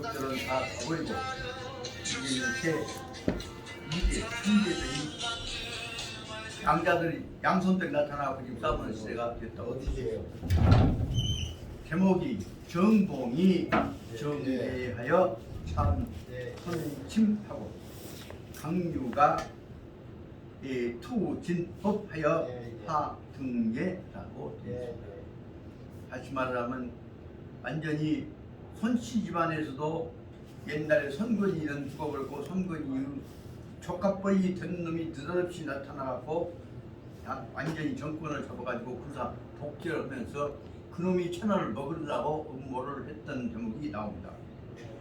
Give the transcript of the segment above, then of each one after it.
것들은 다 가버리고 이제 이제서 양자들이 양손들이 나타나고 지금 싸우는 시대가 됐다. 어디세요? 제목이 정봉이 정대하여 참 선침하고 강유가 투진법하여 하등예라고 되었습니다. 다시 말하면 완전히 손씨 집안에서도 옛날에 선건이는 죽어버렸고 선건이 조카뻘이 된 놈이 느닷없이 나타나갖고 완전히 정권을 잡아가지고 군사 복제를 하면서 그놈이 천하를 먹으려고 음모를 했던 대목이 나옵니다.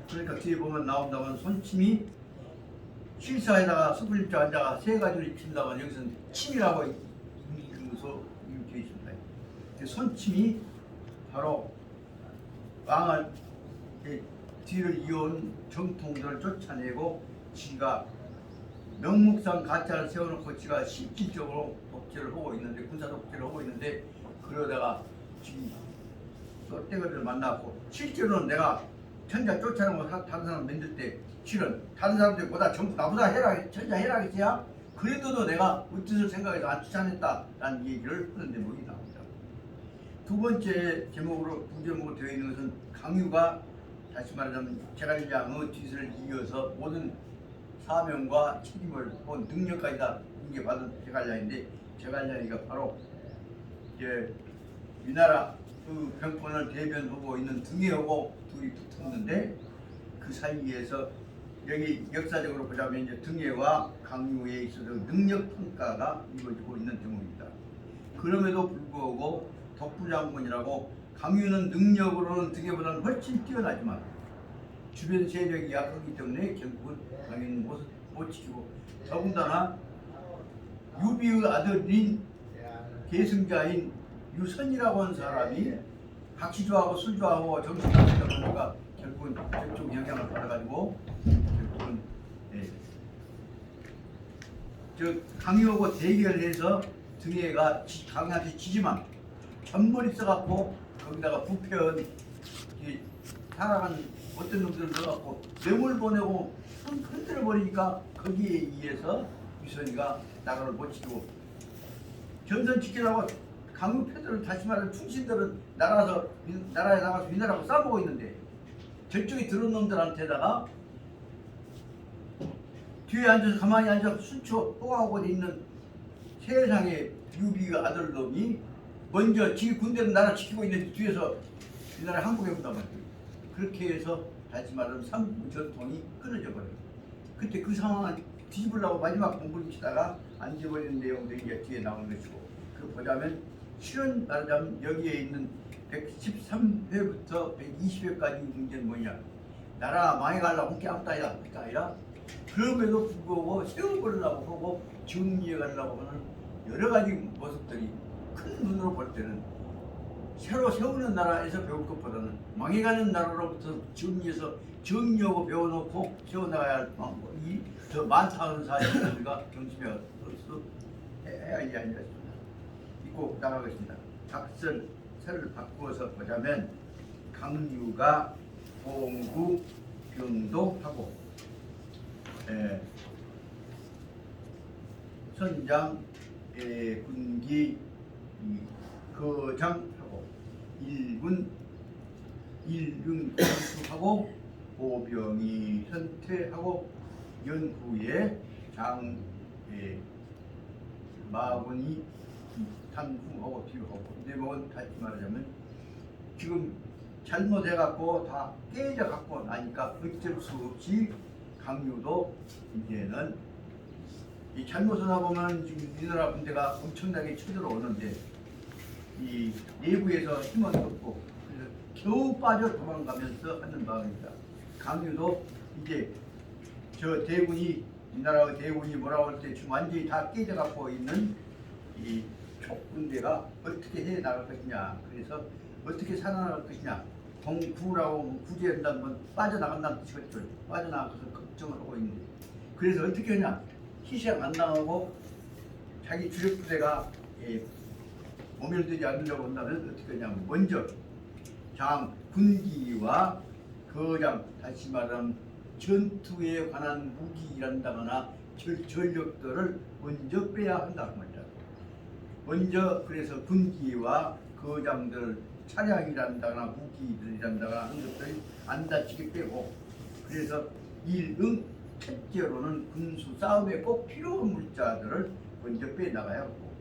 그러니까 뒤에 보면 나온다면 손침이 실사에다가 숯불입자 앉아가 세 가지를 입힌다면 여기서는 침이라고 이름으로 되어 있습니다. 손침이 바로 왕을 뒤를 이어온 정통들을 쫓아내고 지가 명목상 가짜를 세워놓고 지가 실질적으로 독재를 하고 있는데 군사 독재를 하고 있는데 그러다가 지금 또 떼거리를 만나고 실제로는 내가 천자 쫓아내고 다른 사람 만들 때 실은 다른 사람들보다 전부 나보다 해라 천자 해라겠지야 그래도 내가 뜻을 생각해서 안 쫓아냈다라는 얘기를 하는 대목이 나옵니다. 두 번째 제목으로 부제목으로 되어 있는 것은 강유가 다시 말하자면 제갈량의 뒤를 이어서 모든 사명과 책임을 본 능력까지 다 인계받은 제갈량인데 제갈량이가 바로 이제 위나라 그 병권을 대변하고 있는 등에하고 둘이 붙었는데 그 사이에서 여기 역사적으로 보자면 이제 등에와 강유에 있어서 능력 평가가 이루어지고 있는 대목입니다. 그럼에도 불구하고 덕부장군이라고 강유는 능력으로는 등에보다는 훨씬 뛰어나지만 주변 세력이 약하기 때문에 결국은 강유는 못 지키고 더군다나 유비의 아들인 계승자인 유선이라고 하는 사람이 각시 좋아하고 술 좋아하고 정신 나쁘다 보니까 결국은 저쪽 영향을 받아가지고 결국은 저 강유하고 대결해서 등에가 강유한테 지지만 전머리 써갖고 거기다가 부패한 살아간 어떤 놈들을 넣어갖고 뇌물 보내고 흔들어 버리니까 거기에 의해서 유선이가 나라를 못 지키고 전선 지키라고 강유 패들은 다시 말하면 충신들은 나라에 나가서 위나라고 싸먹고 있는데 저쪽에 들어온 놈들한테다가 뒤에 앉아서 가만히 앉아서 순초 호하고 있는 세상의 유비의 아들놈이 먼저 지 군대는 나라 지키고 있는데 뒤에서 위나라 항복해 본단 말이에요. 그렇게 해서 다시 말하면 삼국전통이 끊어져 버려요. 그때 그 상황을 뒤집으려고 마지막 공부를 치다가 안 뒤집어지는 내용들이 이제 뒤에 나오는 것이고 그 보자면 실은 말하자면 여기에 있는 113회부터 120회까지 문제는 뭐냐 나라 망해가려고 함께 아무것도 아니라 그럼에도 불구하고 세워보려고 하고 정리해가려고 하는 여러 가지 모습들이 큰 눈으로 볼 때는 새로 세우는 나라에서 배울 것보다는 망해가는 나라로부터 정리해서 정리하고 배워놓고 세워나가야 할 방법이 더 많다는 사실을 우리가 경심해야 해야지 아니겠습니다. 꼭 나가겠습니다. 각설을 바꾸어서 보자면 강유가 봉구 병도하고 선장 군기 거장하고 일군 공수하고 보병이 선퇴하고 연후에 장 마군이 탄궁하고 비유하고 내목은 다시 말하자면 지금 잘못해갖고 다 깨져갖고 나니까 어쩔 수 없이 강유도 이제는 이 잘못을 하보면 지금 이 나라 군대가 엄청나게 쳐들어오는데 이 내부에서 힘은 없고 그래서 겨우 빠져 도망가면서 하는 마음입니다. 강유도 이제 저 대군이 이 나라의 대군이 뭐라고 할 때 지금 완전히 다 깨져갖고 있는 이 촉군대가 어떻게 해 나갈 것이냐 그래서 어떻게 살아나갈 것이냐 공구라고 구제한다면 빠져나간다는 뜻이겠죠. 빠져나가서 걱정을 하고 있는데 그래서 어떻게 하냐 희생 안 당하고 자기 주력부대가 모멸되지 않으려고 한다면 어떻게 하냐면 먼저 장 군기와 거장, 다시 말하면 전투에 관한 무기란다거나 전력들을 먼저 빼야 한다는 거죠. 먼저 그래서 군기와 거장들, 차량이란다거나 무기들이란다거나 하는 것들이 안 다치게 빼고, 그래서 첫째로는 군수 싸움에 꼭 필요한 물자들을 먼저 빼나가야 하고,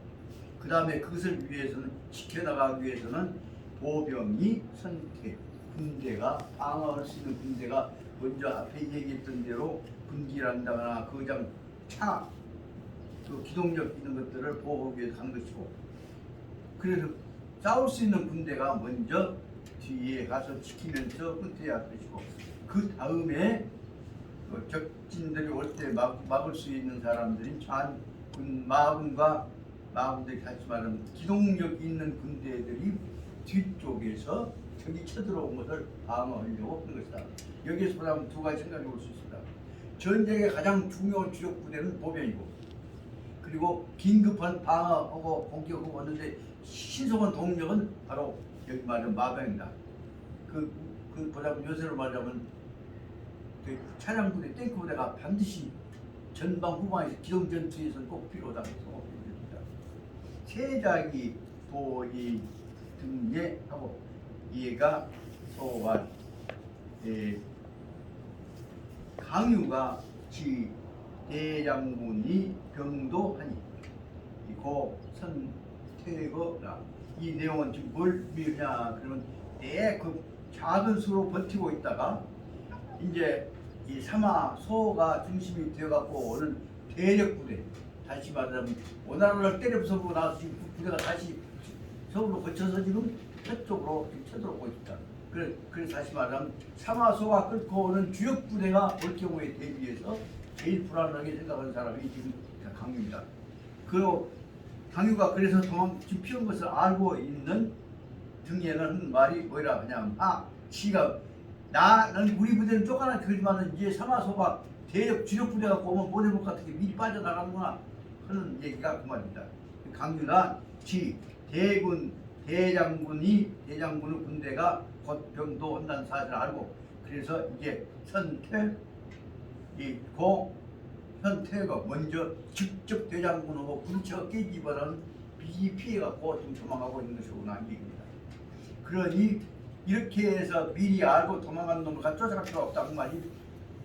그 다음에 그것을 위해서는, 지켜나가기 위해서는 보병이 선택, 군대가 방어할 수 있는 군대가 먼저 앞에 얘기했던 대로 군기란다거나 거장, 차, 또 기동력 있는 것들을 보호하기 위해서 한 것이고, 그래서 싸울 수 있는 군대가 먼저 뒤에 가서 지키면서 후퇴해야 할 것이고, 그 다음에 적진들이 올 때 막을 수 있는 사람들인 마군들이 다시 말하면 기동력 있는 군대들이 뒤쪽에서 적이 쳐들어온 것을 방어하려고 하는 것이다. 여기에서 보면 두 가지 생각이 올 수 있습니다. 전쟁의 가장 중요한 주력 부대는 보병이고, 그리고 긴급한 방어하고 공격하고 왔는데 신속한 동력은 바로 여기 말하는 마병이다. 보자면 요새로 말하자면 그 차량 부대, 탱크 부대가 반드시 전방 후방에서 기동 전투에서는 꼭 필요하다고 생각합니다. 세자기 도의 등예하고 얘가 소환, 강유가 지 대장군이 병도하니 고 선태거라. 이 내용은 지금 뭘 의미하냐 그러면 그 작은 수로 버티고 있다가 이제 이 사마소가 중심이 되어갖고 오는 대력 부대, 다시 말하자면 오나라를 때려 부숴보고 나서 지금 부대가 다시 서울로 거쳐서 지금 서쪽으로 쳐들어오고 있다. 그래서 다시 말하면 사마소가 끌고 오는 주력 부대가 올 경우에 대비해서 제일 불안하게 생각하는 사람이 지금 강유입니다. 그리고 강유가 그래서 지금 피운 것을 알고 있는 등에는 하는 말이 뭐라 하냐면, 지가 나는 우리 부대는 쫓아나 그러지만은 이제 사마소가 대역 주력 부대가 오면 모래목 같은 게 미리 빠져나가는구나 하는 얘기가 그 말입니다. 강유는 지 대장군의 군대가 곧 병도한다는 사실을 알고, 그래서 이제 현태가 먼저 직접 대장군하고 부딪혀 깨지버는 피해갖고 좀 도망가고 있는 것이구나 이 얘기입니다. 그러니 이렇게 해서 미리 알고 도망가는 놈을 쫓아갈 필요 없다고 말이.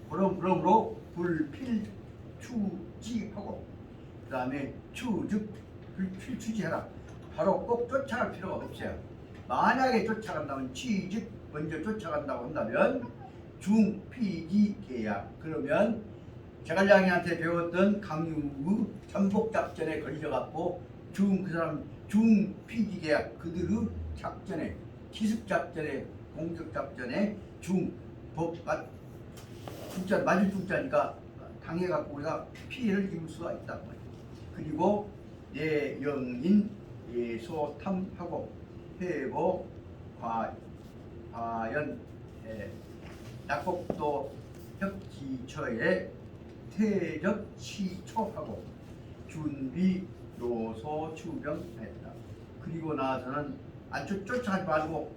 그러므로 불필추지하고 그 다음에 즉 필추지해라. 바로 꼭 쫓아갈 필요가 없어요. 만약에 쫓아간다면 취직 먼저 쫓아간다고 한다면 중피지계약, 그러면 제갈량이한테 배웠던 강유의 전복작전에 걸려갖고 그 사람 중피지계약, 그들의 작전에 기습작전에 공격작전에 맞을 중자니까 당해갖고 우리가 피해를 입을 수가 있다. 그리고 내영인 소탐하고 회보 과연 낙곡도 협지처에 퇴적 시초하고 준비 요소 추병했다. 그리고 나서는 쫓아가지 말고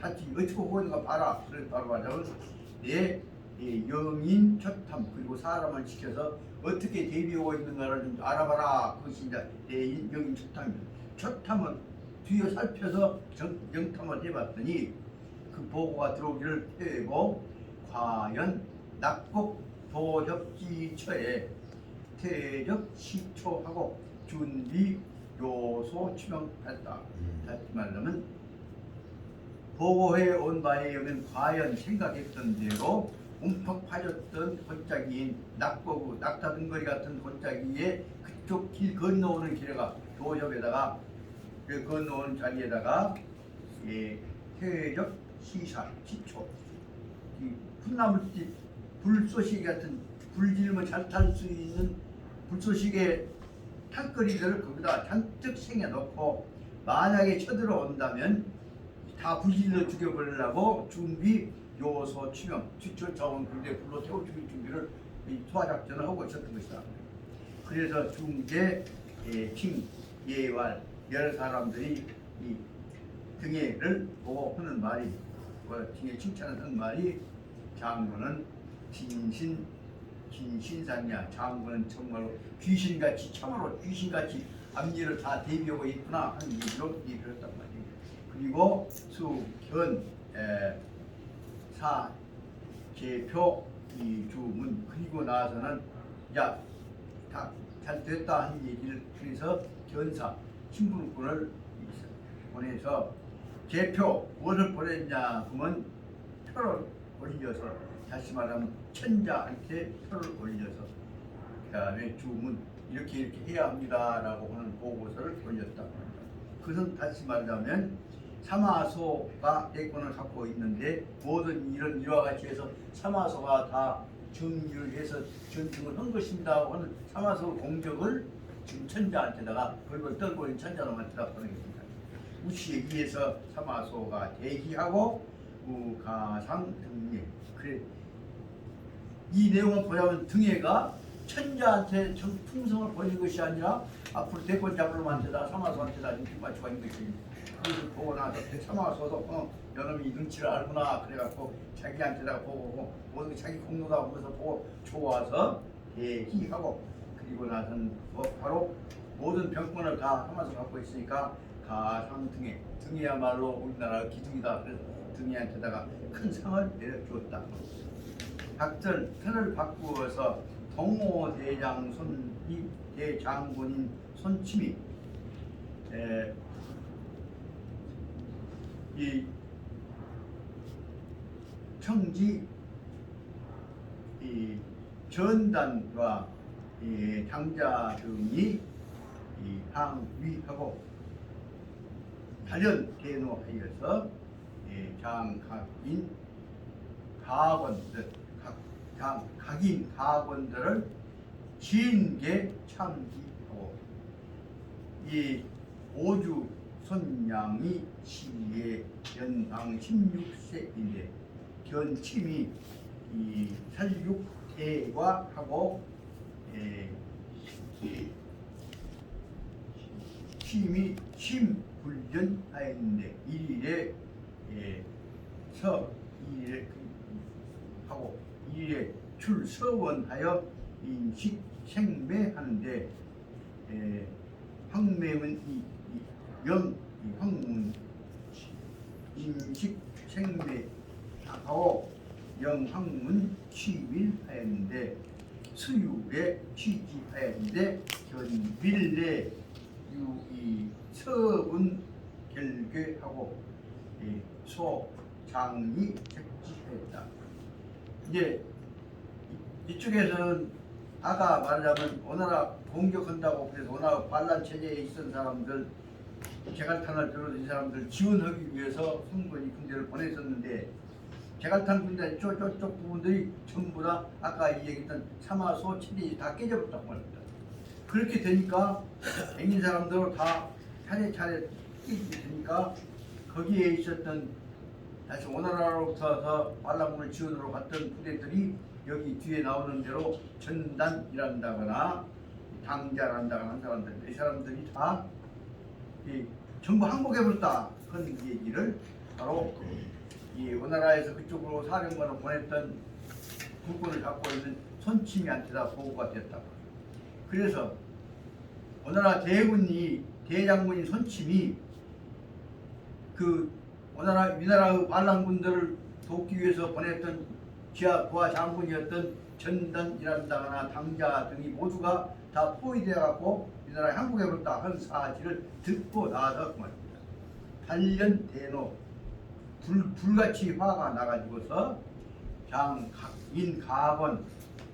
다시 어떻게 하고 있는가 봐라. 그래서 바로 말하자면 영인 초탐, 그리고 사람을 시켜서 어떻게 대비하고 있는가를 좀 알아봐라. 그것이 이제 영인 초탐입니다. 초탐은 뒤에 살펴서 영탐을 해봤더니 그 보고가 들어오기를 태고 과연 낙곡 도협지처에 퇴적 시초하고 준비 요소 추정했다. 다시 말하면 보고해 온 바에 의하면 과연 생각했던 대로 움푹 파졌던 골짜기인 낙타등거리 같은 골짜기에 그쪽 길 건너오는 길에가 도협에다가 건너오는 자리에다가 퇴적 시초, 이 풋나물집 불쏘시개 같은 불질면 잘 탈 수 있는 불쏘시개 탕거리들을 거기다 잔뜩 생겨놓고 만약에 쳐들어온다면 다 불질러 죽여버리려고 준비 요소 추명 쫓아온 군대 불로 태워 죽일 준비를 소화작전을 하고 있었던 것이다. 그래서 중재, 칭, 예왈 여러 사람들이 이 등해를 보고 하는 말이 등에 칭찬을 말이 장군은 진신산이야. 장군은 정말로 귀신같이 참으로 귀신같이 앞일을 다 대비하고 있구나 하는 얘기로 얘기를 했단 말이에요. 그리고 수견 사제표 이 주문 그리고 나서는 야 다 잘 됐다 하는 얘기를 그래서 견사 신분권을 보내서 제표 무엇을 보냈냐 그러면 표를 올려서 다시 말하면 천자한테 표를 올려서 그다음에 주문 이렇게 해야 합니다라고 하는 보고서를 올렸다. 그것은 다시 말하자면 사마소가 대권을 갖고 있는데 모든 일은 이와 같이 해서 사마소가 다 정리해서 전승을 한 것입니다 하는 사마소 공적을 지금 천자한테다가 벌벌 떨고 있는 천자놈한테다 보내겠습니다. 우치에 의해서 사마소가 대기하고 우가상 등예. 그래 이 내용을 보자면 등예가 천자한테 충성을 보이는 것이 아니라 앞으로 대권 잡으러한테다 사마소한테다 이렇게 맞추고 있는 것입니다. 그것을 보고 나서 사마소도 여놈이 눈치를 알구나 그래갖고 자기한테다가 보고 모든 자기 공로다 하면서 보고 좋아서 대기하고 그리고 나서는 바로 모든 병권을 다 사마소 갖고 있으니까 가상 등이야말로 우리나라 기둥이다. 그래서 등이한테다가 큰 상을 내려주었다. 각절 편을 바꾸어서 동호대장 손이 대장군인 손침이 이 청지 이 전단과 이 당자 등이 이 항위하고 단연 대노하여서 장각인 가원들 각인 가원들을 진계 참기하고 이 오주 손양이 시의 연방 16세인데 견침이 이 살육대과하고 심이 심불련하였는데 일일에 일일에 하고 일일에 출서원하여 인식 생매하는데 황매는 황문 인식 생매하고 영황문 취밀하였는데 수유에 취지하였는데 견빌내 유이 서분 결괴하고 소장이 적지했다. 이제 이쪽에서는 아까 말하자면 오나라 공격한다고 그래서 오나라 반란 체제에 있던 사람들 제갈탄을 들어준 사람들 지원하기 위해서 성군이 군대를 보냈었는데 제갈탄 군대 쪽 부분들이 전부 다 아까 얘기했던 사마소 체제에 다 깨져버렸다고 말합니다. 그렇게 되니까 백인 사람들 다 차례차례 깨지게 되니까 거기에 있었던 다시 오나라로부터 반란군을 지원으로 갔던 부대들이 여기 뒤에 나오는 대로 전단이란다거나 당자란다거나 한 사람들 이 사람들이 다 전부 항복해버렸다 그런 얘기를 바로 이 오나라에서 그쪽으로 사령관을 보냈던 국군을 갖고 있는 손치미한테다 보고가 됐다. 그래서 오나라 대장군인 손침이 그 위나라의 반란군들을 돕기 위해서 보냈던 부하 장군이었던 전단이란다거나 당자 등이 모두가 다 포위되어 갖고 위나라에 항복해버렸다 한 사실을 듣고 나서 말입니다. 단련대노 불같이 화가 나가지고서 장인 가번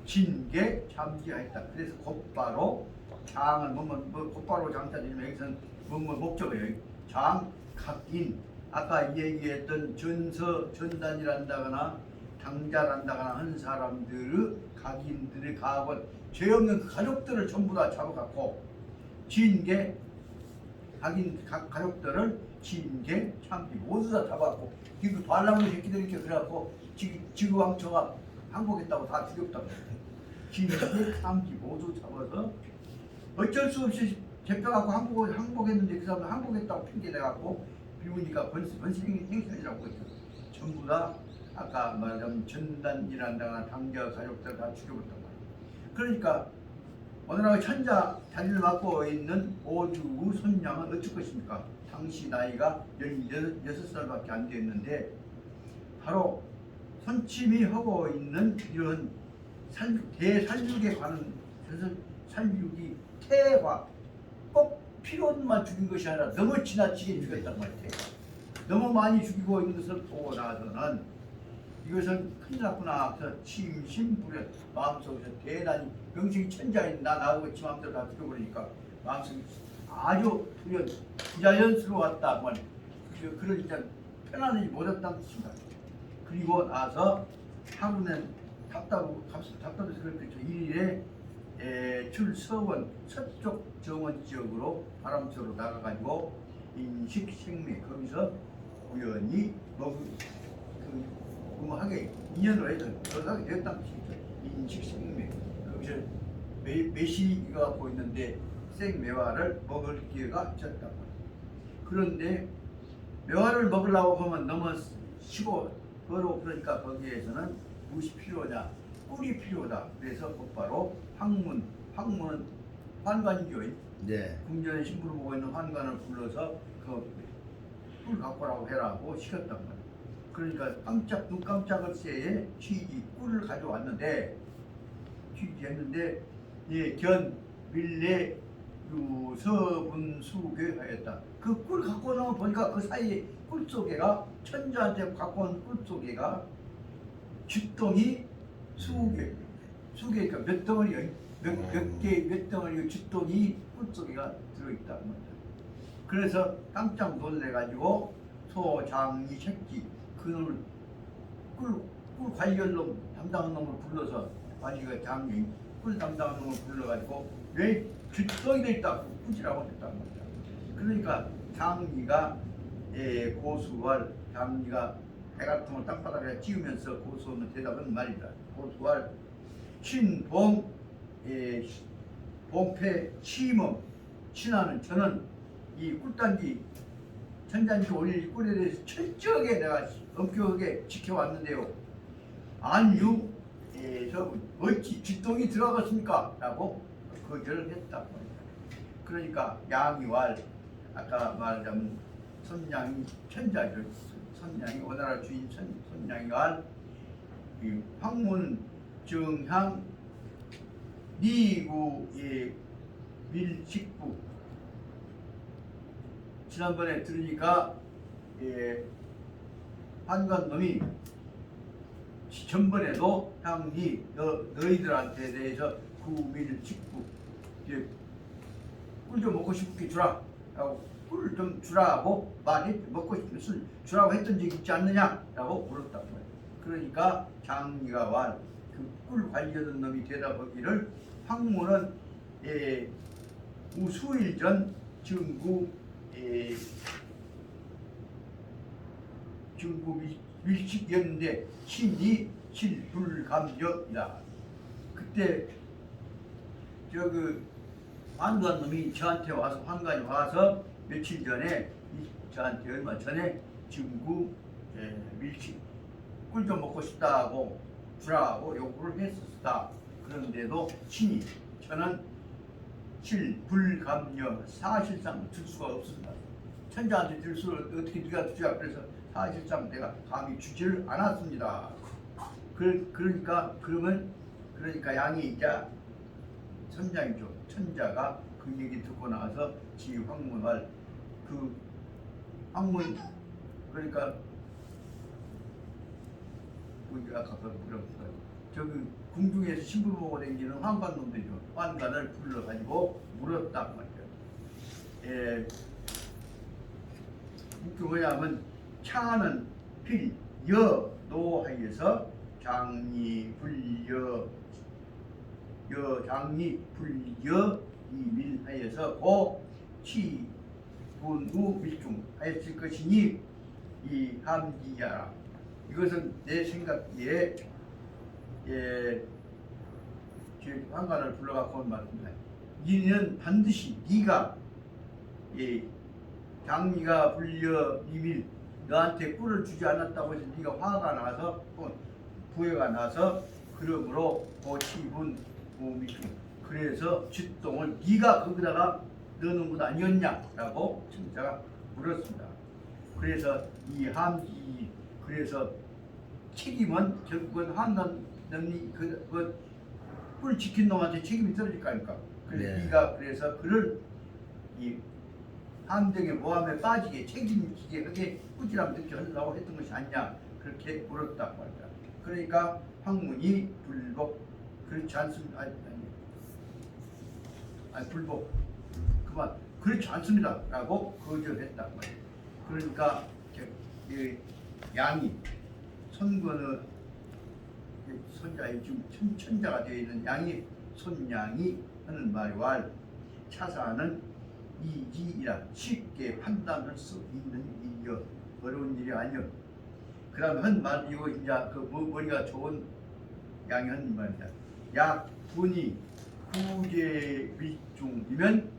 진계 참지하였다. 그래서 곧바로 장은 곧바로 장자지면 여기서는 목적이에요. 장각인 아까 얘기했던 전단이란다거나 당자란다거나 한 사람들의 각인들의 가원 죄 없는 그 가족들을 전부 다 잡아갖고 진계 각인 가족들을 진계 참지 모두 다 잡아갖고 그 반란군 새끼들 이렇게 그래갖고 지구왕초가 항복했다고 다 죽였다고 진계 참지 모두 잡아서 어쩔 수 없이 잡혀갖고 항복했는데 그 사람은 항복했다고 핑계대갖고 비우니까 번식 행선이라고 했죠. 전부 다 아까 말한 전단이란다거나 당자 가족들 다 죽여버렸단 말이에요. 그러니까 오늘날 천자 자리를 맡고 있는 오주 손양은 어쩔 것입니까? 당시 나이가 16살밖에 안 되었는데 바로 손침이 하고 있는 이런 대살육에 관한 살육이 태화 꼭 필요만 죽인 것이 아니라 너무 지나치게 죽였단 말이에요. 너무 많이 죽이고 있는 것을 보고 나서는 이것은 큰일 났구나. 그래서 침심부려 마음속에서 대단히 명식이 천자인 나하고 지 마음대로 다 죽여버리니까 마음속이 아주 부자연스러웠다 말이에요. 그러니까 편안하지 못했다는 뜻입니다. 그리고 나서 하루는 답답해서 그렇게 1일에 출서원 서쪽 정원 지역으로 바람처로 나가가지고 인식생매 거기서 우연히 하게 인연을 해서 결혼하게 되었다는 뜻이죠. 인식생매 거기서 매시가 보이는데 생매화를 먹을 기회가 있었단 말이에요. 그런데 매화를 먹으려고 하면 너무 시고 더러워. 그러니까 거기에서는 무엇이 필요하냐? 꿀이 필요하다. 그래서 곧바로 황문은 환관이죠. 네. 궁전에 신부를 보고 있는 환관을 불러서 그 꿀 갖고 오라고 해라고 시켰단 말이에요. 그러니까 눈 깜짝을 새에 꿀을 가져왔는데 취지했는데 견 밀레 유서분수괴하였다. 그 꿀 갖고 오는 걸 보니까 그 사이에 꿀 속에가 천자한테 갖고 온 꿀 속에가 쥐똥이 수개니까 몇 덩어리 몇 덩어리 쥐똥이 꿀 속에가 들어있다. 그래서 깜짝 놀래가지고 소장이 새끼 그놈을 꿀 관련 놈 담당한 놈을 불러서 아니가 장이 꿀 담당한 놈을 불러가지고 왜 쥐똥이 돼 있다 꿀이라고 했단 말이야. 그러니까 장이가 고수할 장이가 배가통을 땅바닥에 찌우면서 고수하는 대답은 말이다. 고수할 신봉 봉패 치임음 신하는 저는 이 꿀단지 천단지 올릴 꿀에 대해서 철저하게 내가 엄격하게 지켜왔는데요. 안유에서 어찌 쥐똥이 들어갔습니까? 라고 거절을 했다. 그러니까 양이왈 아까 말하자면 선양이 천자죠. 선양이 오나라 주인 선양이왈 황문 정향 니구의 밀식부 지난번에 들으니까 환관놈이 전번에도 향이 너희들한테 대해서 구밀식부 꿀 좀 먹고 싶게 주라 라고 꿀 좀 주라고 먹고 싶은 술 주라고 했던 적이 있지 않느냐 라고 물었단 말이에요. 그러니까 장리가 왈 그 꿀 관련된 놈이 대답하기를 황무는 우수일 전 증구 밀식이었는데 신이 실불감격이다. 그때 환관놈이 저한테 와서 환관이 와서 며칠 전에 저한테 얼마 전에 증구 밀식 꿀 좀 먹고 싶다고 주라고 요구를 했었다. 그런데도 신이 저는 실불감력 사실상 줄 수가 없습니다. 천자한테 줄 수를 어떻게 네가 주자. 그래서 사실상 내가 감히 주지를 않았습니다. 그러니까 양이 천자이죠. 천자가 그 얘기 듣고 나서 지 황문할 그 황문 그러니까 아까 뭐라고 저기 궁중에서 신부를 보고 다니는 환관놈들이죠. 환관을 불러가지고 물었단 말이에요. 뭐냐면 차는 필여 노하여서 장리 불여 장리 불여 이밀하여서 고 치분우 밀중 하였을 것이니 이 함기야라. 이것은 내 생각에 환관을 불러갖고 온 말입니다. 니는 반드시 네가 장리가 불려 이밀 너한테 꿀을 주지 않았다고 해서 네가 화가 나서 부해가 나서 그러므로 고치분 미중 그래서 쥐똥을 네가 거기다가 넣는 것 아니었냐라고 천자가 물었습니다. 그래서 이 함지 그래서 책임은 결국은 한놈이 꿀 지킨 놈한테 책임이 떨어질 거 아닙니까? 그래서 네. 네가 그래서 그를 이 함정의 모함에 빠지게 책임지게 하게 꾸지람 듣게 하려고 했던 것이 아니냐 그렇게 물었다고 합니다. 그러니까 황문이 불복 그렇지 않습니다. 아니 불복 그만 그렇지 않습니다라고 거절했단 말이에요. 그러니까 이 양이 선거는 손자의 지금 천자가 되어 있는 양이 손양이 하는 말과 차사는 이지이라 쉽게 판단할 수 있는 일이여 어려운 일이 아니여. 그 다음에 한 말 이거 이제 그 머리가 좋은 양이 한 말이야. 약 분이 구제 밀중이면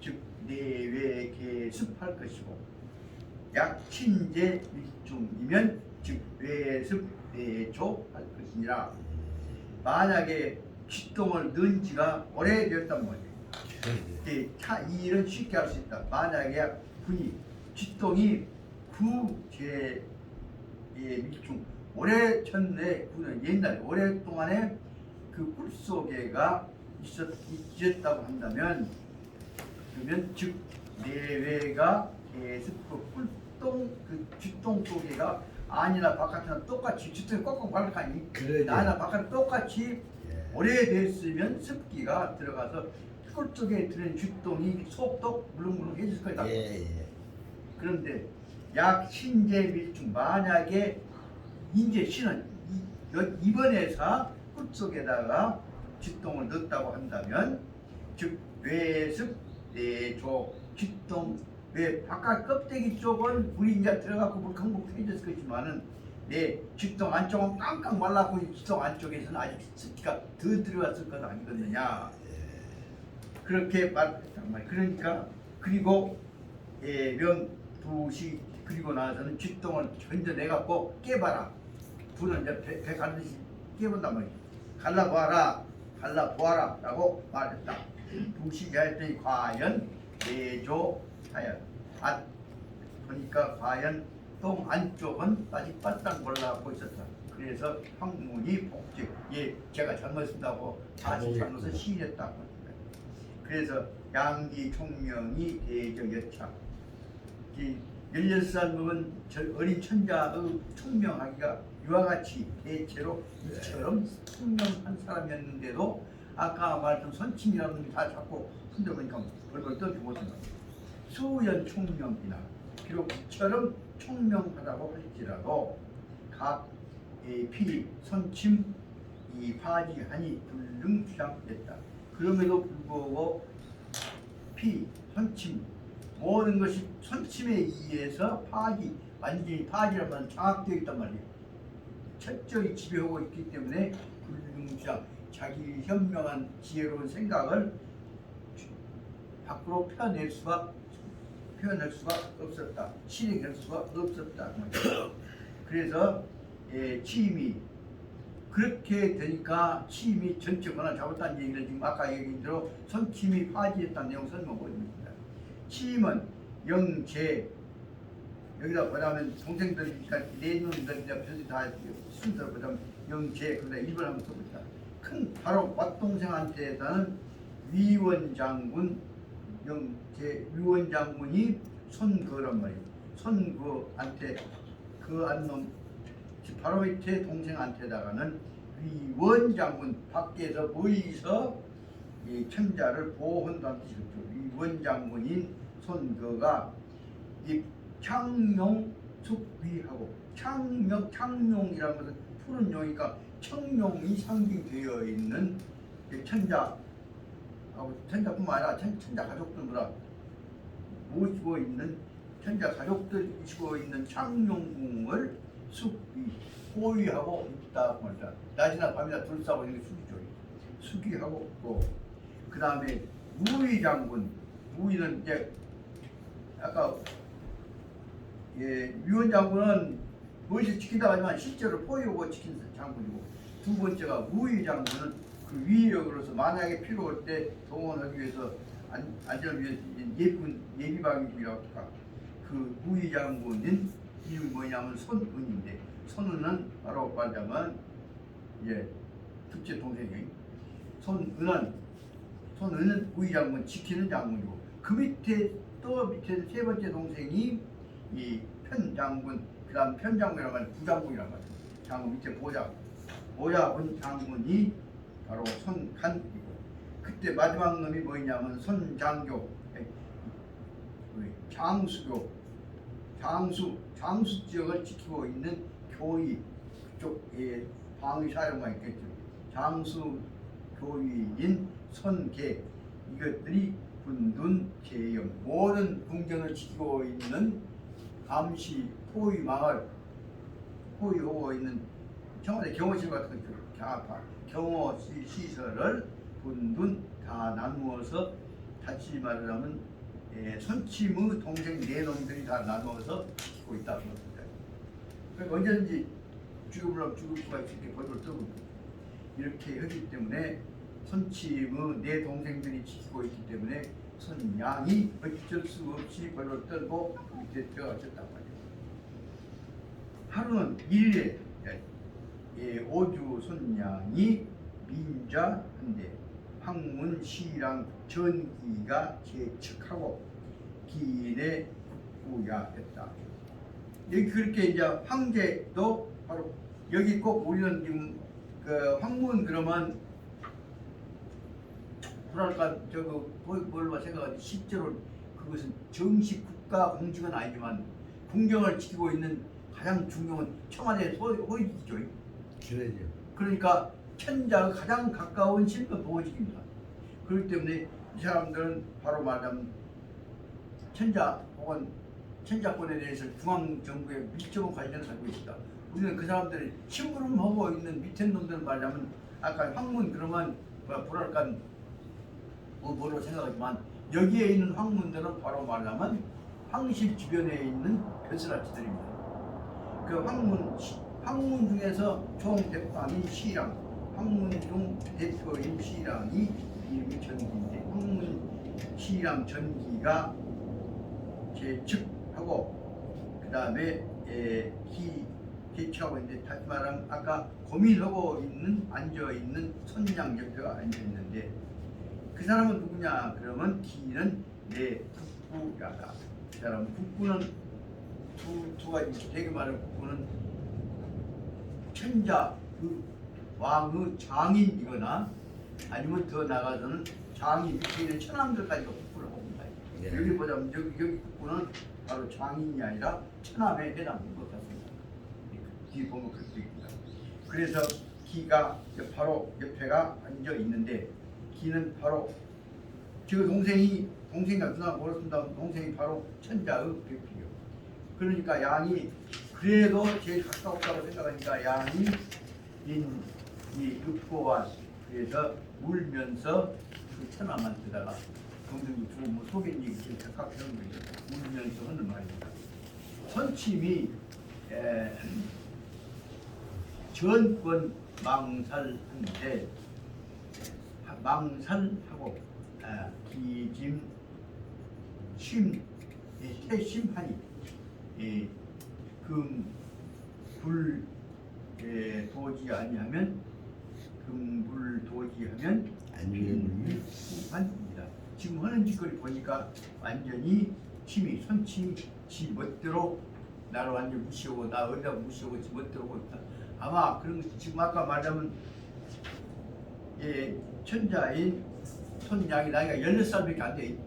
즉 내외 개습할 것이고 약 친제 밀중이면 즉 외습 내조할 것이니라. 만약에 쥐똥을 넣은 지가 오래되었단 말이에요. 이 일은 쉽게 할 수 있다. 만약에 분이 쥐똥이 구제의 밀중 오래 전에 옛날 오랫동안에 그 꿀 속에가 있었다고 한다면 그러면 즉 내외가 계속 그 꿀똥 그 쥐똥 속에가 안이나 바깥이나 똑같이 쥐똥이 꼭꼭 발락하니 안이나 바깥 똑같이 오래됐으면 습기가 들어가서 꿀 속에 들은 쥐똥이 속도 물렁물렁해질 거다. 그런데 약 신제 밀중 만약에 인제 신은 이번에서 꿀 속에다가 쥐똥을 넣었다고 한다면 즉 외습 내조 쥐똥 왜 바깥 껍데기 쪽은 물이 이제 들어가고 물 강복해졌을 것이지만은 내 쥐똥 안쪽은 깡깡 말랐고 쥐똥 안쪽에서는 아직 습기가 더 들어갔을 것 아니겠느냐. 그렇게 말했단 말이에요. 그러니까 그리고 명두시 그리고 나서는 쥐똥을 먼저 내갖고 깨봐라. 불은 이제 배 갈듯이 깨본단 말이에요. 갈라보아라 라고 말했다. 두시게 했더니 과연 내조하여 보니까 과연 똥 안쪽은 아직 바짝 올라가고 있었다. 그래서 황문이 복직 제가 잘못했다고 다시 잘못을 시인했다고. 그래서 양기 총명이 대적여차 16살 먹은 어린 천자의 총명하기가 이와 같이 대체로 이처럼 총명한 사람이었는데도 아까 말했던 선침이라는 놈이 다 자꾸 흔들어보니까 벌벌 떠지 못한다. 수연 총명이나 비록 이처럼 총명하다고 할지라도 각 피 선침 이 파지하니 불능취향됐다. 그럼에도 불구하고 피, 선침 모든 것이 선침에 의해서 완전히 파지란 말은 장악되어 있단 말이에요. 철저히 지배하고 있기 때문에 불능취향 자기 현명한 지혜로운 생각을 밖으로 표현할 수가 없었다. 실행할 수가 없었다. 그래서 취임이 그렇게 되니까 취임이 전체 권한을 잡았다는 얘기를 지금 아까 얘기한 대로 선취임이 파지했다는 내용 설명하고 있습니다. 취임은 영제 여기다 보자면 동생들이니까 내년들 별이 다 순서로 보자면 영제 그러다 1번 한번 써보자. 큰 바로 맏동생한테는 위원장군 영제 위원장군이 손거란 말이에요. 손거한테 그 안놈 바로 밑에 동생한테다가는 위원장군 밖에서 모이서 이 천자를 보호한다는 뜻이죠. 위원장군인 손거가 이 창룡 숙위하고 창룡이라는 것은 푸른 용이니까 청룡이 상징되어 있는 천자뿐만 아니라 천자 가족들보다 모시고 있는 천자 가족들이 모시고 있는 창룡궁을 숙위 호위하고 있다 말이다. 낮이나 밤이나 둘싸고 있는 게 숙이죠. 숙위하고 또 그 다음에 무위 장군 무위는 이제 아까 위원장군은 무엇이 지킨다고 하지만 실제로 포위하고 지킨 장군이고, 두 번째가 우위 장군은 그 위력으로서 만약에 필요할 때 동원하기 위해서 안전을 위해서 예비방위군이라고 할까. 그 우위 장군인 이름이 뭐냐면 손은인데, 손은은 바로 말하자면 둘째 동생이 손은은 우위 장군 지키는 장군이고, 그 밑에 또 밑에 세 번째 동생이 이 편장군, 그 다음 편장군이라고 하는 부장군이라고 하죠. 장군 밑에 보좌군 장군이 바로 손간이고, 그때 마지막 놈이 뭐냐면 손장교, 장수 지역을 지키고 있는 교위, 그쪽에 방위사령관 있겠죠. 장수 교위인 손계, 이것들이 분둔 계영, 모든 궁전을 지키고 있는 감시 포위하고 있는 청와대 경호실 같은 경호실 시설을 분둔 다 나누어서, 다시 말하자면 손침의 동생 네 놈들이 다 나누어서 지키고 있다는 겁니다. 그러니까 언제든지 죽을 수가 있게 벌벌 떠고 이렇게 하기 때문에, 손침의 네 동생들이 지키고 있기 때문에 손양이 어쩔 수 없이 벌벌 떨고 밑에 들어갔단 말이에요. 하루는 일일에 오주 손양이 민자한데 황문 시랑 전기가 제측하고 기인에 국부야했다. 여기 그렇게 이제 황제도 바로 여기 꼭 우리는 지금 그 황문 그러면 뭐랄까 저거 뭘로 생각하지, 실제로 그것은 정식 국가 공직은 아니지만 궁정을 지키고 있는 가장 중요한 청와대 호위지죠. 그러죠. 그러니까 천자가 가장 가까운 신분 보호직입니다. 그렇기 때문에 이 사람들은 바로 말하자면 천자 혹은 천자권에 대해서 중앙정부에 밀접한 관련을 가지고 있다. 우리는 그 사람들이 심부름하고 있는 밑에 놈들 말하자면 아까 황문 그러면 뭐랄까 뭐로 생각하지만, 여기에 있는 황문들은 바로 말하자면 황실 주변에 있는 벼슬아치들입니다. 그 황문 중에서 총대빵인 시랑, 황문 중 대표인 시랑이 이름이 전기인데, 황문 시랑 전기가 제측하고, 그 다음에 대치하고 있는데, 다시 말하면 아까 고민하고 앉아있는 손양 옆에가 앉아있는데, 그 사람은 누구냐 그러면 기는 내 국부야다. 그 사람 국부는 두 가지, 되게 말하는 국부는 천자 그 왕의 장인이거나 아니면 더 나가서는 장인 밑에 있는 천함들까지가 국부를 봅니다. 여기 보자면 여기 국부는 바로 장인이 아니라 천함에 해당하는 것 같습니다. 뒤에 보면 그렇게 있습니다. 그래서 기가 바로 옆에가 앉아 있는데, 기는 바로 저 동생과 누나 모르겠습니다. 동생이 바로 천자의 배필이요. 그러니까 양이 그래도 제일 가까웠다고 생각하니까 양이 이 읍고와 그래서 울면서 그 천하만트다가 동생이 주고 뭐 소견이 제일 가깝게 하는 거예요. 울면서 하는 말입니다. 손침이 전권 망살한데, 망살하고 기짐 태심하니 금불 도지 아니하면 금불 도지하면 안위입니다. 지금 하는 짓거리 보니까 완전히 손침이 지 멋대로 나를 완전 무시하고, 나 어디다 무시하고 지 멋대로 하고 있다. 아마 그런 것이 지금 아까 말하면 천자인 손양이 나이가 16살밖에 안 돼.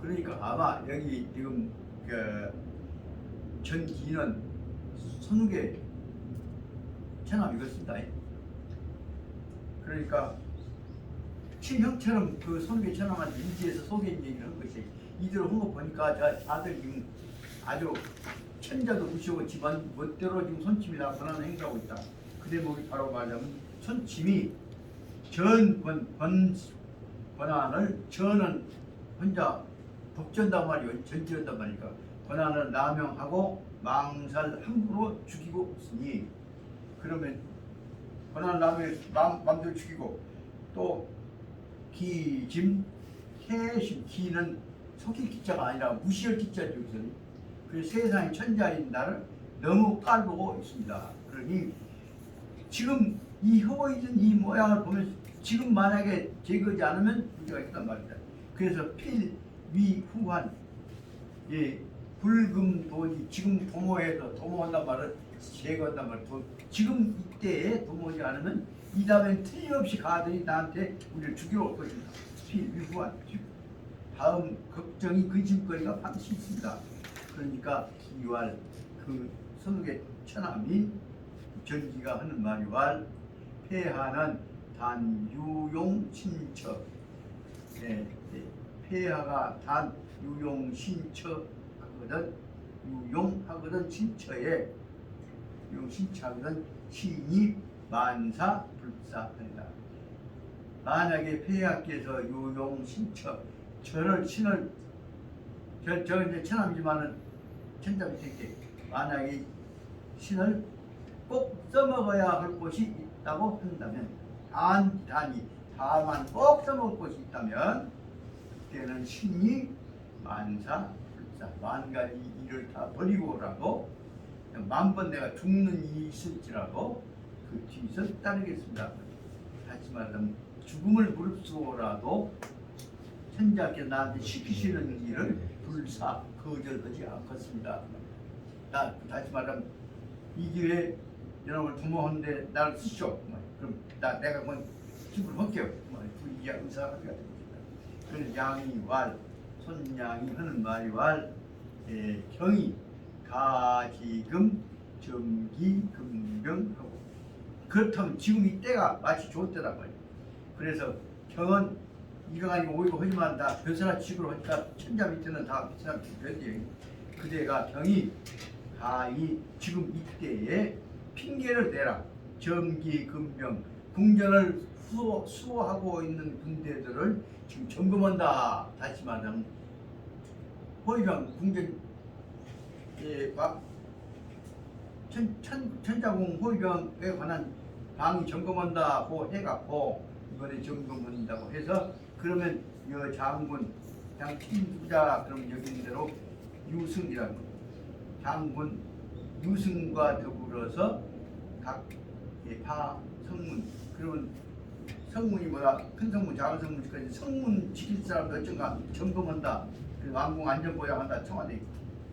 그러니까 아마 여기 지금 그 전기는 선욱의 천함이겠습니다. 그러니까 친형처럼 그 선욱의 천함한테 인지해서 소개인 얘기를 한 것이, 이대로 한 거 보니까 다들 지금 아주 천자도 무시하고 집안 멋대로 지금 손침이나 권한을 행사하고 있다. 그 대목이 바로 말하자면 손침이 권한을 저는 혼자 독전단 말이요, 전지한단 말이니까 권한을 남용하고 망살 함부로 죽이고 있으니 그러면 권한을 남용 마음대로 죽이고 또 기짐 해심 기는 속일 기자가 아니라 무시할 기자죠. 여기서는 그 세상의 천자인 나를 너무 깔보고 있습니다. 그러니 지금 이 허보이던 이 모양을 보면 지금 만약에 제거하지 않으면 문제가 있단 말이다. 그래서 필위후한 예, 불금도지 지금 도모해서 도모한단 말은 제거한단 말은 지금 이때에 도모하지 않으면 이 다음엔 틀림없이 가더니 나한테 우리를 죽이러 올 것입니다. 필위후한 다음 걱정이 근심거리가 반드시 있습니다. 그러니까 기왈 그 선욱의 처남인 전기가 하는 말이 왈 폐하는 단 유용 신처 폐하가 단 유용 신처 하거든 유용하거든 신처에 유용 신처하거든 신이 만사 불사하리라. 만약에 폐하께서 유용 신처 저를 신을 저 이제 천함이지만은 천자 밑에 있게 만약에 신을 꼭 써먹어야 할 곳이 있다고 한다면 다만 꼭 써먹을 곳이 있다면 그때는 신이 만사불사 만가지 일을 다 버리고라도 만번 내가 죽는 일이 있을지라도 그 뒤에서 따르겠습니다. 다시 말하면 죽음을 무릅쓰고라도 천자께서 나한테 시키시는 일을 불사 거절하지 않겠습니다. 다시 말하면 이 기회에 여러분을 도모하는데 나를 쓰시오. 그럼 내가 그건 집을 할게요. 이 의사가 됩니다. 그래서 양이 왈 손양이 하는 말이 왈 경이 가지금 정기금병하고 그렇다면 지금 이 때가 마치 좋은 때란 말이에요. 그래서 경은 이거가 아니고 오히려 하지만 다 별사나 지구로 하니까 천자 밑에는 다 빛이나 별이에요. 그대가 경이 가이 지금 이때에 핑계를 대라. 정기금병 궁전을 수호하고 있는 군대들을 지금 점검한다. 다시 말하면 호위병 궁전에 천자궁 호위병에 관한 방이 점검한다고 해갖고 이번에 점검한다고 해서 그러면 여 장군 그냥 팀부자 그럼 여기 있는 대로 유승이라는 거예요. 장군 유승과 더불어서 각 성문 그러면 성문이 뭐야 큰 성문 작은 성문까지 성문 지킬 사람도 어쩐가 점검한다. 왕궁 안전보장한다. 청와대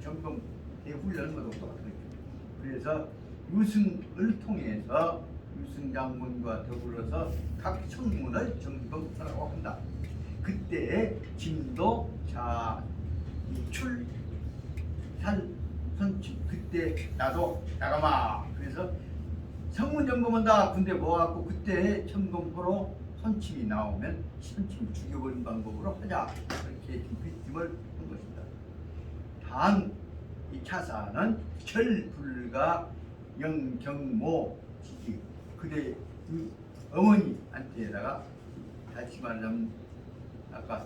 점검 대훈련은 것도 똑같은 거죠. 그래서 유승을 통해서 유승 장군과 더불어서 각 성문을 점검하라고 한다. 그때 진도 살 선취 그때 나도 나가마. 그래서 성문 점검한다. 근데 뭐갖고 그때 점검으로 선침이 나오면 선침 죽여버리는 방법으로 하자. 이렇게 비팀을 한 것입니다. 단 이 차사는 절불가 영경모 지기 그대 그 어머니한테다가 다시 말하면 아까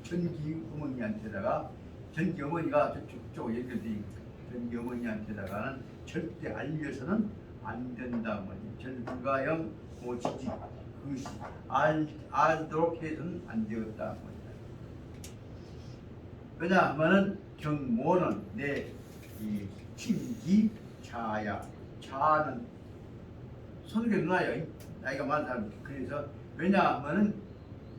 전기 어머니한테다가 전기 어머니가 저쪽 연결되어 있고 전기 어머니한테다가는 절대 알려서는 안 된다. 절불가영 모지지 그것이 알도록 해서는 안 되었다. 왜냐하면은 경모는 내 이 친기 자야 자는 손에게 누나요. 나이가 많은 사람. 그래서 왜냐하면은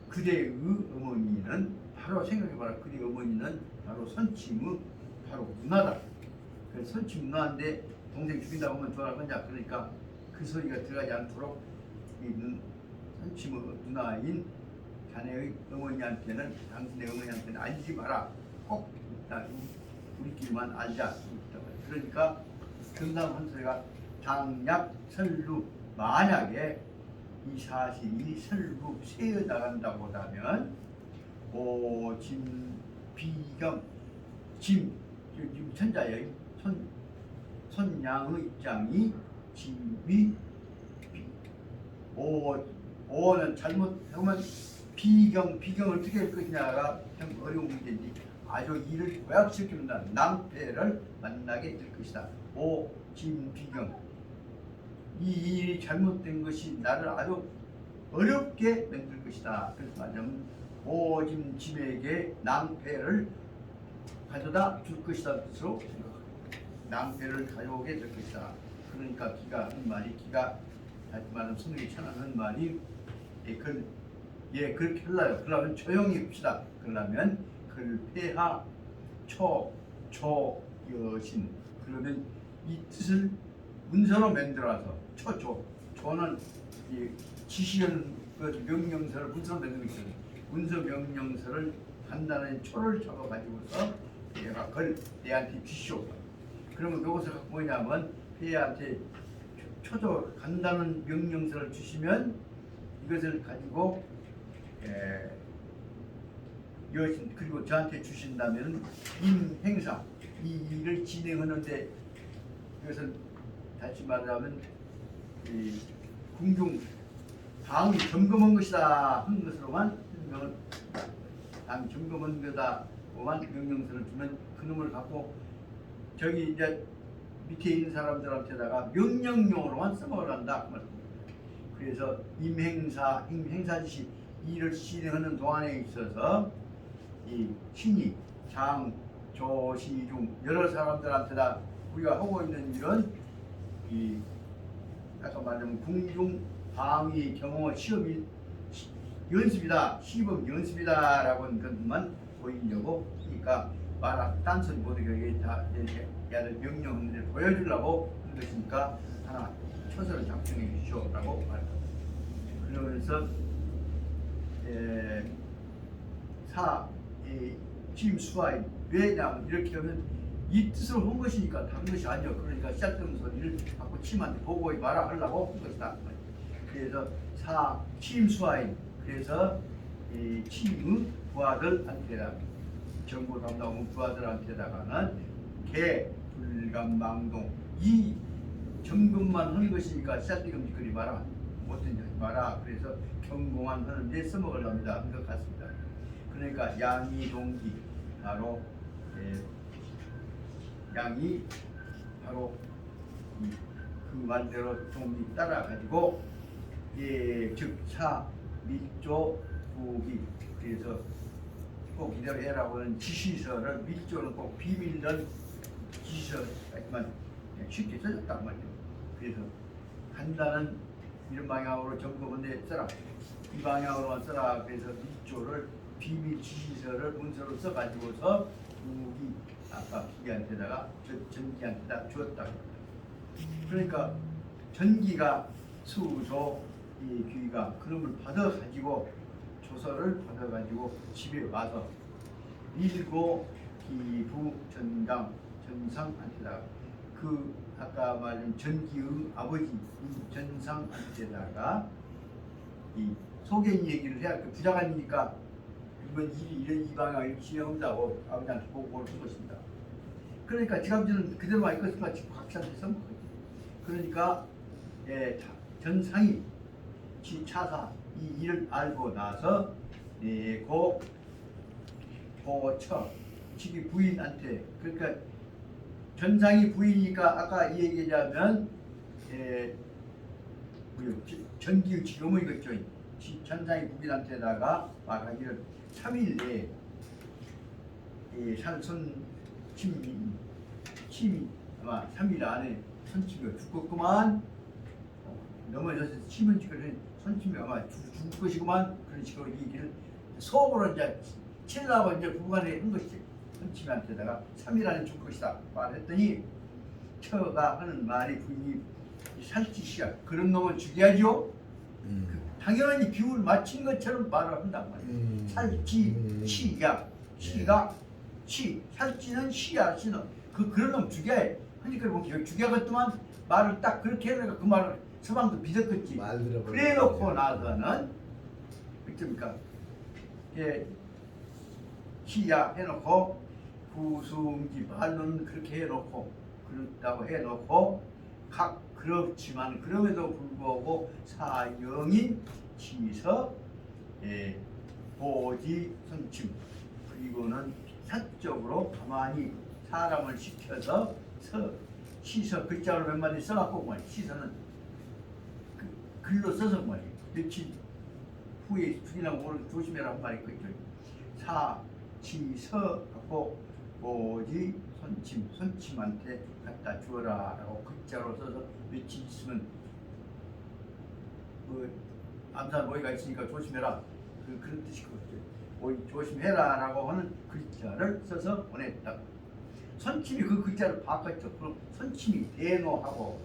그대의 어머니는 바로 생각해봐라. 그대의 어머니는 바로 선침의 바로 누나다. 그래서 선침 누나인데 동생 죽인다고 하면 좋아할 거냐. 그러니까 그 소리가 들어가지 않도록 이 선침의 누나인 자네의 어머니한테는 당신의 어머니한테는 알지 마라. 꼭 우리끼리만 알자. 그러니까 금상헌서가 당약 설루 만약에 이 사실이 설루 세어 나간다고 하면 오짐 비경 짐 천자의 손양의 입장이 짐이 오는 잘못하면 비경 어떻게 할 것이냐가 참 어려운 문제인데 아주 이를 고약시키는 낭패를 만나게 될 것이다. 오짐비경 이 일이 잘못된 것이 나를 아주 어렵게 만들 것이다. 그래서 말하자면 오짐짐에게 낭패를 가져다 줄 것이다 뜻으로 생각합니다. 낭패를 가져오게 될 것이다. 그러니까 기가 하는 말이 기가 다시 말하면 성경이 전하는 말이 그렇게 흘러요. 그러면 조용히 봅시다. 그러면 글폐하 초조여신 그러면 이 뜻을 문서로 만들어서 조는 지시하는 그 명령서를 문서로 만드는 것이죠. 문서 명령서를 간단한 초를 적어가지고서 얘가 내한테 주시오. 그러면 여기서 뭐냐면 폐하한테 초조 간단한 명령서를 주시면 이것을 가지고 여신 그리고 저한테 주신다면 임행사 이 일을 진행하는데 이것은 다시 말하면 궁중 당이 점검한 것이다 하는 것으로만 설명을 당 점검한 거다만 명령서를 주면 그놈을 갖고 저기 이제 밑에 있는 사람들한테다가 명령용으로만 써먹으란다 그 말입니다. 그래서 행사지시 일을 진행하는 동안에 있어서 이 신이 장, 조, 시 중 여러 사람들한테다 우리가 하고 있는 일은 이 아까 말하면 궁중 방위 경호 시험이 연습이다 시범 연습이다라고 하는 것만 보이려고 그러니까 딴소리 못하게 다 얘를 명령하는 데 보여주려고 하는 것이니까 하나 초서를 작성해 주시오라고 말합니다. 그러면서 짐수와인 왜냐하면 이렇게 하면 이 뜻을 한 것이니까 다른 것이 아니요. 그러니까 시작되는 소리를 갖고 침한테 보고히 말아 하려고 한 것이다. 그래서 침수와인 그래서 침의 부하들한테다 정보 담당 부하들한테다가는 불감망동 이 점검만 하는 것이니까 시작되는 그리 말아 못된 마라 그래서 경공한 하는데 써먹으랍니다. 한 것 같습니다. 그러니까 양이 동기 바로 양이 바로 그 말대로 동기 따라 가지고 즉사 밀조 부기 그래서 꼭 이대로 해라고 하는 지시서를 밀조는 꼭 비밀런 지시서 하지만 쉽게 써졌단 말이에요. 그래서 간단한 이런 방향으로 점검한데 써라 이 방향으로만 써라 그래서 밀조를 비밀 지시서를 문서로 써가지고서 우기 아까 기한테다가 전기한테다 주었다. 그러니까 전기가 수조 이 귀가 그놈을 받아가지고 조서를 받아가지고 집에 와서 밀고 기부 전상한테다가 그 아까 말한 전기의 아버지 전상한테다가 이 소견 얘기를 해야 그 부자간이니까 이번 일이 이런 이 방향을 이렇게 진행한다고 아버지한테 보고를 한 것입니다. 그러니까 지감지는 그대로만 있겠으니까 지금 각시한테 써먹거든요. 그러니까 전상이 차사 이 일을 알고 나서 고처 지기 부인한테 그러니까 전상이 부인이니까 아까 이 얘기하자면 전기의 지금은 이거죠. 전상이 부인한테다가 말하기를 3일 내에 산손 침이 아마 3일 안에 손침이 죽겠구만 넘어져서 침은 지금 손침이 아마 죽을 것이구만 그런 식으로 얘기를 속으로 이제 치려고 이제 부부간에 한 것이지 손침한테다가 3일 안에 죽을 것이다 말했더니 처가 하는 말이 부인이 살찌시야 그런 놈은 죽여야죠. 당연히 비율 맞춘 것처럼 말을 한단 말이에요. 살찌 시야 시가 시 살찌는 시야 시는 그런 놈 죽여야 해. 그러니까 뭐 죽여갔더만 말을 딱 그렇게 해서 그 말을 서방도 믿었겠지. 그래 놓고 나서는 어쩝니까? 시야 해놓고 구승지 말로는 그렇게 해놓고 그렇다고 해놓고 그렇지만 그럼에도 불구하고 사형인 치서 보지 선침. 그리고는 사적으로 가만히 사람을 시켜서 시서 글자로 몇 마디 써갖고 뭐 시서는 그 글로 써서 뭐지 며칠 후에 죽이나 모르 조심해라 한 말이 있거든요. 사치서 갖고 보지 선침한테 갖다 주어라라고 글자로 써서 며칠 있으면 그 암살 모의가 있으니까 조심해라 그런 뜻이거든요. 조심해라라고 하는 글자를 써서 보냈다. 선침이 그 글자를 바꿨죠. 그럼 선침이 대노하고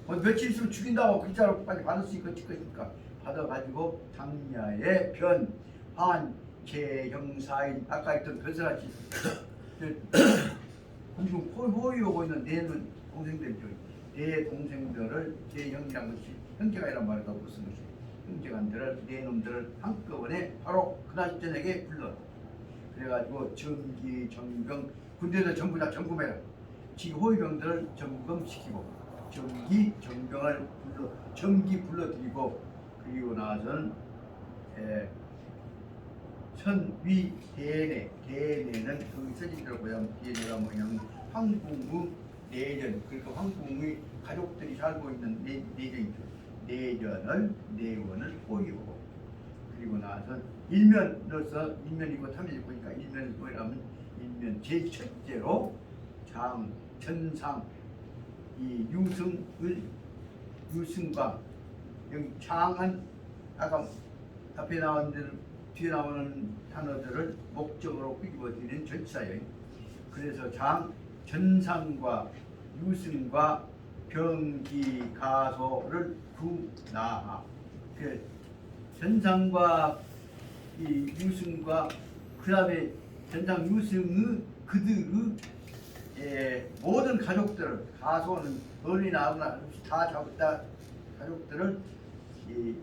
며칠 있으면 죽인다고 글자로 빨리 받았으니까 어쩔 것입니까? 받아가지고 장야의 변한 제형사인 아까 했던 변사같이 공중 호위하고 있는 내 동생들이죠. 내 동생들을 내 형이란 것이 형제가 이란 말을 갖고 쓴 것이 형제간들을 내 놈들을 한꺼번에 바로 그날 저녁에 불러. 그래가지고 정기 정병 군대들 전부 다 점검해라. 지금 호위병들을 점검시키고 정기 정병을 불러들이고 그리고 나서는 선위 대내는 그 서진대로 보면 대내가 뭐냐면 황궁의 내전 그러니까 황궁의 가족들이 살고 있는 내전이죠. 내원을 호위하고 그리고 나서 일면으로서 일면이고 탐일이 보니까 일면을 뭐라면 일면 제일 첫째로 전상 이 유승과 여기 장은 아까 앞에 나온 대로 뒤에 나오는 단어들을 목적으로 끄집어드리는 절차예요. 그래서 전상과 유승과 병기가소를 구나. 그 전상과 이 유승과 그다음에 전상 유승의 그들의 모든 가족들을 가소는 어린이나 아무나 다 잡았다 가족들을 이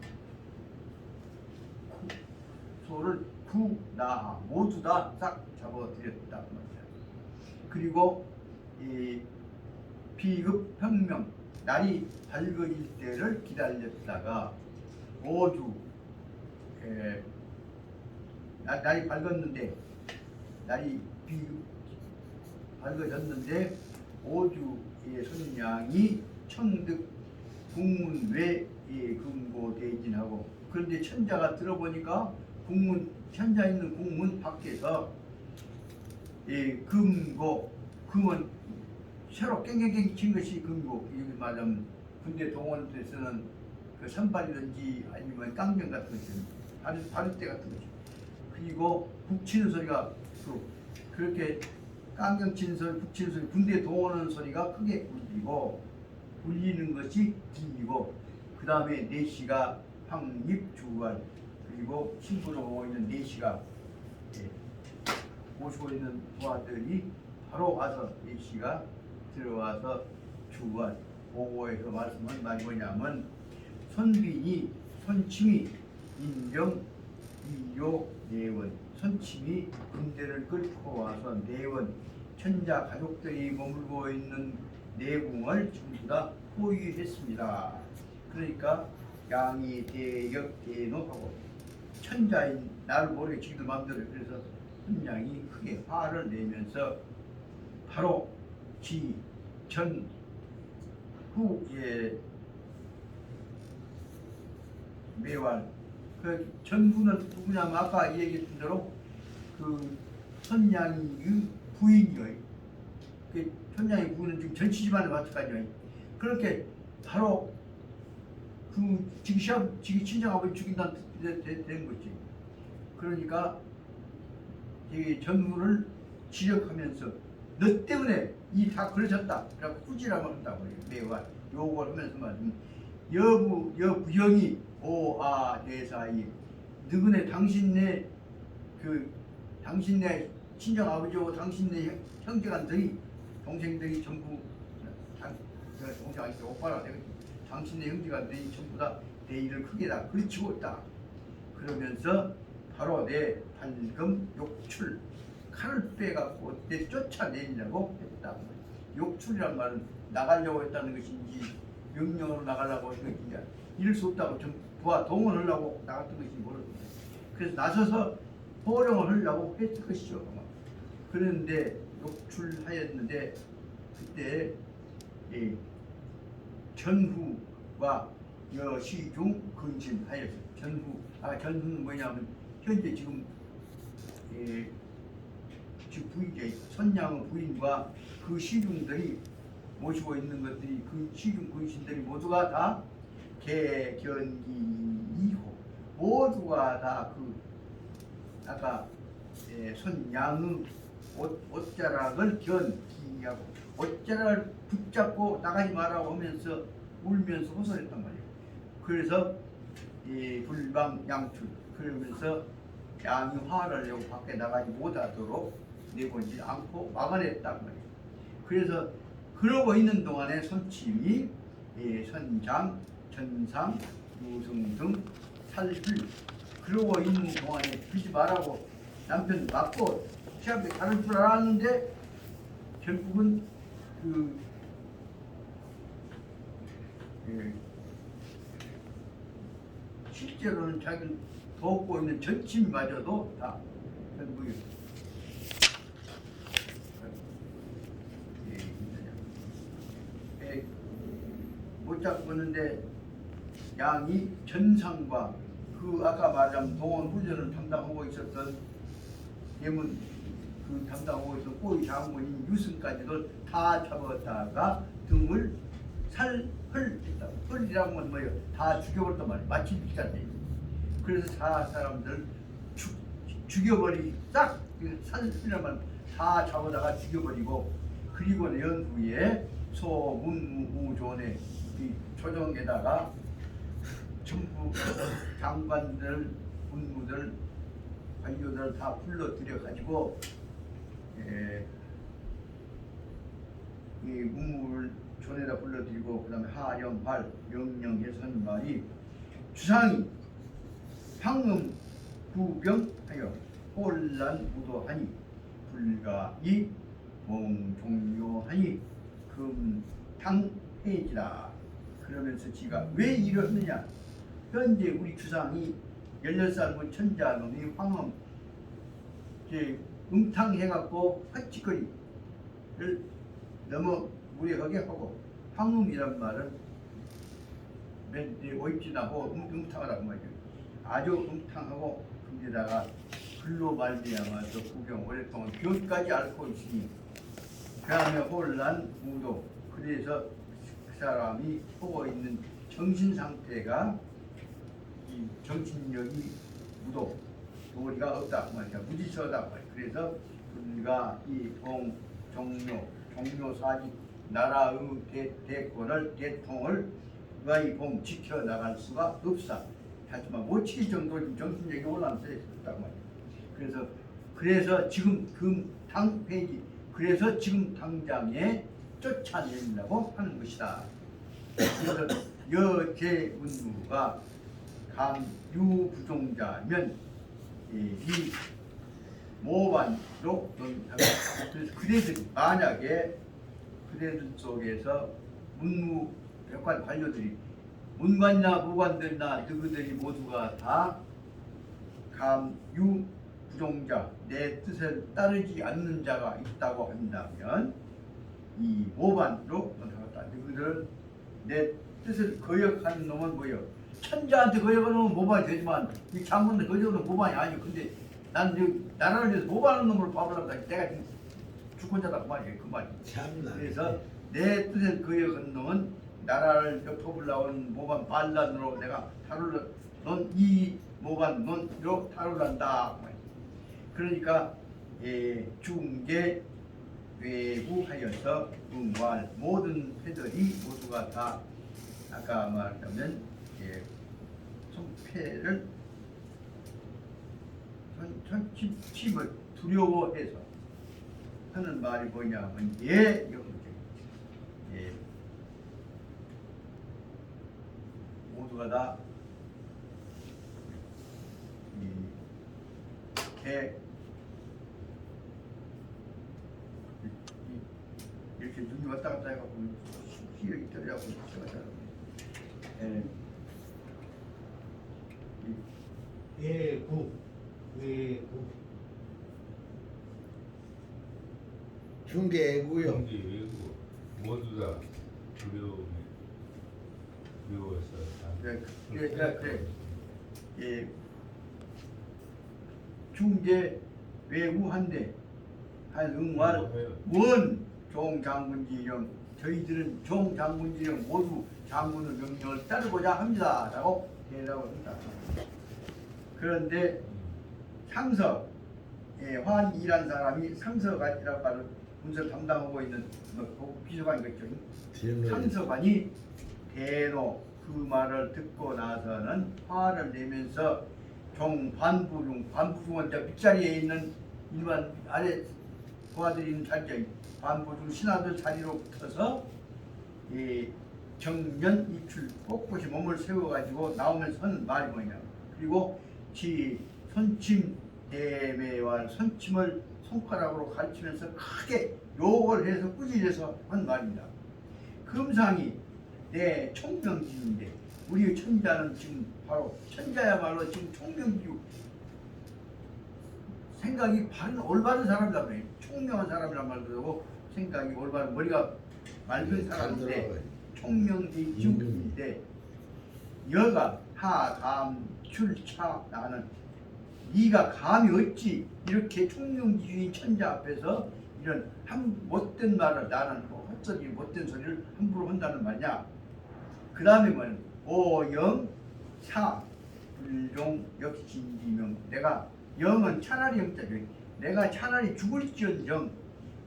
소를 구나 모두 다 싹 잡아들였다 말이야. 그리고 이 비급 혁명 날이 밝어질 때를 기다렸다가 5주 날이 밝았는데 날이 비급 밝아졌는데 5주의 선양이 청득 국문 외에 금고 대진하고 그런데 천자가 들어보니까 천자 있는 국문 밖에서 금은 새로 깽깽깽 친 것이 금고 여기 말하면 군대 동원 때 쓰는 그 선발이든지 아니면 깡병 같은 것이 바리대 같은 것이 그리고 북치는 소리가 그렇게 깡경 치는 소리, 북치는 소리, 군대 동원하는 소리가 크게 울리는 것이 들리고 그 다음에 4시가 황립주월 그리고 신부로 오고 있는 4시가 모시고 있는 부하들이 바로 와서 4시가 들어와서 주월 보고에서 말씀한 말이 뭐냐면 선빈이 선침이 인정 이요 내원 선침이 군대를 끌고 와서 내원 천자 가족들이 머물고 있는 내궁을 전부 다 호위했습니다. 그러니까 양이 대역 대노하고 천자인 나를 모르게 지들 마음대로 그래서 선양이 크게 화를 내면서 바로 전후에 매월 그 전후는 누구냐면 아까 얘기했던 대로 그 선양의 부인이요. 그 선양의 부인은 지금 전치 집안에 마찬가지요. 그렇게 바로 그 지기 친정 아버지 죽인다는 뜻이 된 거지. 그러니까 이 전후를 지적하면서 너 때문에 이 다 그러셨다. 그래갖고 꾸지람을 한다고 매월 욕을 하면서 말이면 여부영이 오아 대사이 너네 당신네 친정 아버지하고 당신네 형제간들이 동생들이 전부 동생 아니지 오빠라 되겠지. 당신네 형제간들이 전부 다 내 일을 크게 다 그르치고 있다. 그러면서 바로 내 발금 욕출 칼을 빼갖고 내 쫓아내려고 했다. 욕출이란 말은 나가려고 했다는 것인지 명령으로 나가려고 했던 것인지 이럴 수 없다고 좀 부하 동원하려고 나갔던 것인지 모르겠는데 그래서 나서서 호령을 하려고 했을 것이죠. 그런데 욕출하였는데 그때 이 전후와 여시중 근신하였어요. 전후는 뭐냐면 현재 지금 지금 부인제 선양의 부인과 그 시중들이 모시고 있는 것들이 그 시중 근신들이 모두가 다 개견기이고 모두가 다 그 아까 손양의 옷자락을 견기하고 옷자락을 붙잡고 나가지 말라고 하면서 울면서 호소했단 말이에요. 그래서 이 불방양출 그러면서 양이 화를 내고 밖에 나가지 못하도록 내보지 않고 막아냈단 말이에요. 그래서 그러고 있는 동안에 손침이 선장, 전상, 유승 등 살을 그러고 있는 동안에 비지 말라고 남편 맞고 시합에 다를 줄 알았는데 결국은 실제로는 자기를 돕고 있는 전침마저도 다 결국에 못 잡고 있는데 양이 전상과 그 아까 말한 동원 훈련을 담당하고 있었던 예문 그 담당하고 있었던 꼬이 장군인 유승까지도 다 잡았다가 등을 살헐했다. 헐이라는 건 뭐예요? 다 죽여버렸단 말이에요. 마치 비슷한데. 그래서 사람들 죽여버리기 싹 살이라면 다 잡아다가 죽여버리고 그리고 연후에 소문무존의 조정에다가 전부 장관들, 군무들, 관료들 다 불러들여 가지고 이 문무를 존에다 불러들이고 그다음에 하영발 명령해선 말이 주상이 황금 구병하여 혼란 무도하니 불가이 봉종료하니 금탕해지라. 그러면서 지가 왜 이러느냐. 현재 우리 주상이 16살 천자놈이 황금 음탕해갖고 헛짓거리를 너무 무례하게 하고 황금이란 말은 맨 오입지나고 음탕하라고 말이죠. 아주 음탕하고 거기다가 글로 말미암아서 구경 오랫동안 교까지 앓고 있으니 그 다음에 혼란 무도 그래서 그 사람이 보고 있는 정신 상태가 이 정신력이 무도 도리가 없다 말이야. 무지서다 말이야. 그래서 우리가 이 종료 사직 나라의 대권을 대통을 이 봉 지켜 나갈 수가 없어. 하지만 못 지킬 정도로 정신력이 올라앉아 있었단 말이야. 그래서 지금 당 페이지 그래서 지금 당장에 쫓아내려고 하는 것이다. 그래서 여제문무가 감유부종자면 이 모반으로 그래서 만약에 그대들 속에서 문무 백관 관료들이 문관이나 무관들이나 너희들이 모두가 다 감유 부종자 내 뜻을 따르지 않는 자가 있다고 한다면 이 모반으로 나타났다. 너희들은 내 뜻을 거역하는 놈은 뭐예요? 천자한테 거역하는 놈은 모반이 되지만 이 장군한테 거역하는 모반이 아니에요. 근데 난 나라를 위해서 모반하는 놈을 봐보라고 내가 지금 주권자다 그 말이에요. 그 말이. 그래서 내 뜻을 거역하는 놈은 나라를 덮어보려는 모반 반란으로 내가 다룰 넌이 모반 넌으로 다룰란다. 그러니까 중계 외부하여서 응활 모든 패들이 모두가 다 아까 말하자면 손패를 손침을 두려워해서 하는 말이 뭐냐면 모두가 다 이렇게 눈이 왔다 갔다 해갖고 시력이 떨어져갖고 예구 외국 중개고요. 경기 외국 모두 다 외워서 그래. 예, 중재 외구 한대 한 응활 원 종장군지령 저희들은 종장군지령 모두 장군의 명령을 따르고자 합니다 라고 대답을 합니다. 그런데 상서 환이란 사람이 상서관이라고 하는 문서를 담당하고 있는 비서관이겠죠. 상서관이 대노 그 말을 듣고 나서는 화를 내면서 종 반부중은 이제 윗자리에 있는 일반 아래 부하들이 있는 자리에 반부중 신하들 자리로 붙어서 정면 입출 꼿꼿이 몸을 세워가지고 나오면서 하는 말이 뭐냐. 그리고 지 손침 대매와 손침을 손가락으로 가르치면서 크게 욕을 해서 꾸짖어서 한 말입니다. 금상이 내 총명지주인데 우리 천자는 지금 바로 천자야말로 지금 총명지주 생각이 바른 올바른 사람이다 그래. 총명한 사람이란 말도 되고 생각이 올바른 머리가 맑은 사람인데 총명지주인데 여가 하담 출차 나는 네가 감히 어찌 이렇게 총명지주인 천자 앞에서 이런 못된 말을 나는 헛소리 못된 소리를 함부로 한다는 말이냐. 그 다음에 뭐는 오영 사 불종 역신지명 내가 영은 차라리 영자죠. 내가 차라리 죽을지언정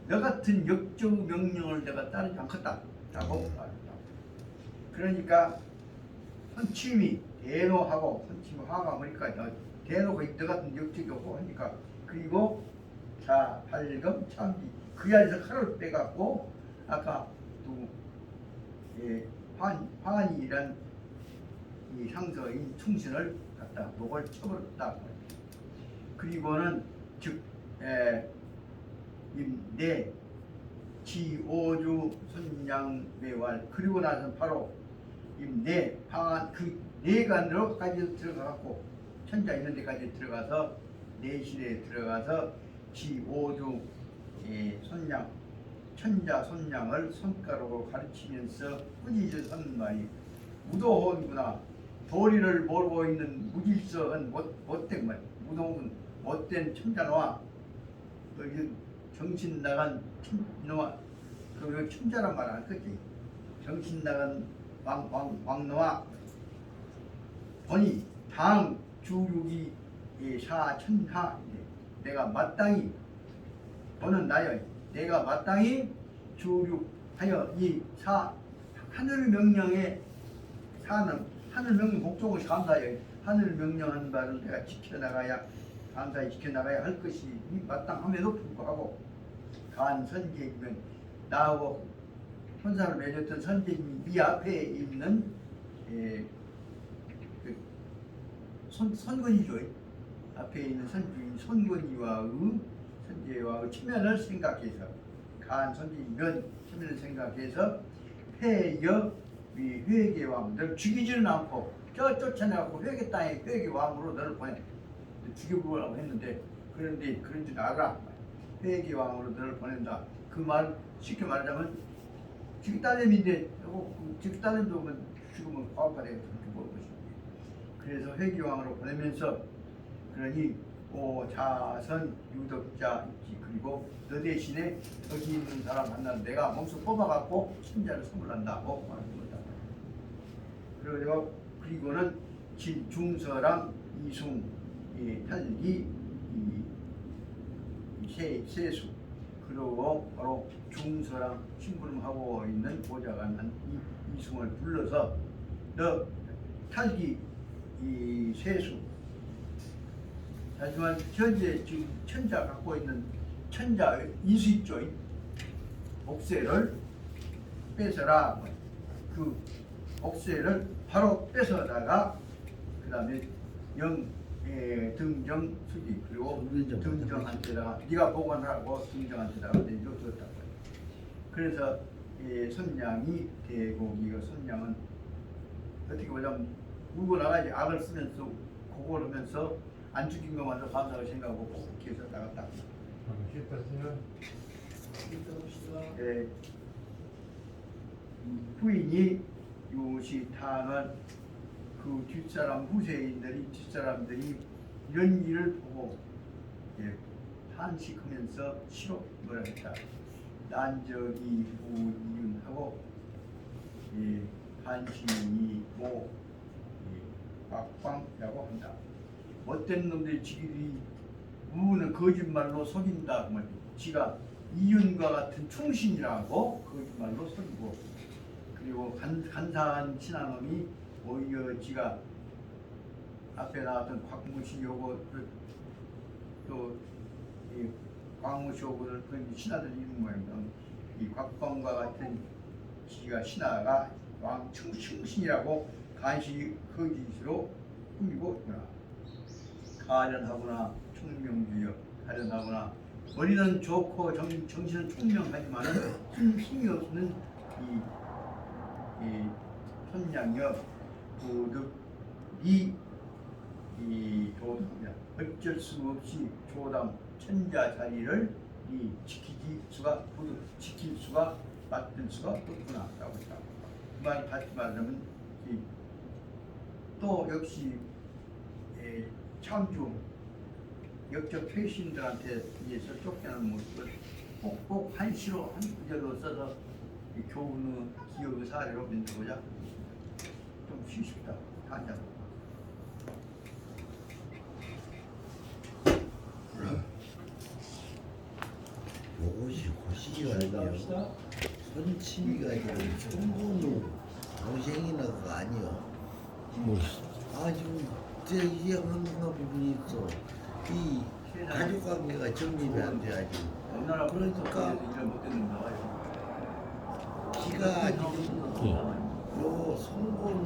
너 같은 역적 명령을 내가 따르지 않겠다 라고 말했다. 그러니까 선침이 대노하고 선침이 화가 뭐니까 대노가 너 같은 역적이고 하니까 그리고 자 발검 참기 그 자리에서 칼을 빼갖고 아까 또 환이란 이 상서인 충신을 갖다 목을 쳐버렸다. 그리고는 내 지오주 선양매왈 그리고 나서 바로 내 방안 그 내관으로까지 들어가고 천자 있는 데까지 들어가서 내실에 들어가서 지오주 손양 천자 손양을 손가락으로 가르치면서 꾸짖어 하는 말이 무도혼구나. 도리를 모르고 있는 무질서한 못된 말. 무도혼 못된 천자노와 정신 나간 이놈아 그 천자란 말 안 했지. 정신 나간 왕노와 보니 당 주육이 사천하 내가 마땅히 보는 나여 내가 마땅히 주륙하여 이 하늘 명령에 사는 하늘 명령 복종을 감사하여 하늘 명령한 바를 내가 지켜나가야 감사히 지켜나가야 할 것이 마땅함에도 불구하고 간 선제이면 나하고 혼사를 맺었던 선제님이 네 앞에 있는 선권이죠. 앞에 있는 선주인 선권이와의 선제와의 체면을 생각해서 간 선제이면 체면을 생각해서 폐여 위 회계왕 너를 죽이지는 않고 쫓아내갖고 회계 땅에 회계왕으로 너를 보내 죽여보라고 했는데 그런데 그런 줄 알아. 회계왕으로 너를 보낸다. 그 말 쉽게 말하자면 직단임인데 직단임도 죽으면 과학하되 그렇게 볼 것인데 그래서 회계왕으로 보내면서 그러니 오자선 유덕자 있지. 그리고 너 대신에 여기 있는 사람 만나서 내가 몸소 뽑아갖고 천자를 선물한다고 말합니다. 그리고는 중서랑 이숭 탈기 세수 그리고 바로 중서랑 심부름하고 있는 보좌관 이숭을 불러서 너 탈기 세수 하지만 현재 지금 천자 갖고 있는 천자 이수 있죠. 옥새를 뺏어라. 그 옥새를 바로 뺏어다가 그 다음에 등정 수지 그리고 등정한테다가 네가 보관하고 등정한테다가 내줬다고. 그래서 선양이 되고 이거 선양은 어떻게 보자면 울고 나가지 악을 쓰면서 고걸 하면서 안 죽인 것만으로 감사하게 생각하고 꼭 기회서 나갔다. 씻었어요? 예, 부인이 요시 당한 그 뒷사람 후세인들이 뒷사람들이 이런 일을 보고 예, 한식하면서 싫어 뭐라 했다. 난적이 부이윤하고 예, 한식이 모 막방이라고 한다. 못된 놈들이 지들이 우는 거짓말로 속인다 그 말이야. 지가 이윤과 같은 충신이라고 거짓말로 속이고 그리고 간사한 신하놈이 오히려 지가 앞에 나왔던 곽무시 요거 또이 곽무시 요거를 그 신하들 이름 모양이다. 이 곽광과 같은 지가 신하가 왕 충신이라고 간시 거짓으로 꾸미고 있구나. 가련하구나 총명주여 가련하구나 머리는 좋고 정신은 총명하지만은 힘이 없는 이 손양여 도덕이 이 도덕이야. 어쩔 수 없이 조당 천자 자리를 이 지킬 수가 맡을 수가 없구나라고 했다. 그 말이 다시 말하자면 또 역시 창조 역적 퇴신들한테 의해서 쫓겨나는 모습을 꼭꼭 한시로 한 구절로 써서 이 교훈의 기억의 사례로 만들고자 좀 쉬쉽다. 한잔. 요것이 고시가 아니요 선치미가 아니라 총무는 동생이나 그거 아니요 지금 이제 한가 부분이 있어 이 가족관계가 정립이 안 돼야지 얼마나 그러니까 일을 못했는 나와요. 지가 지금 요 송곳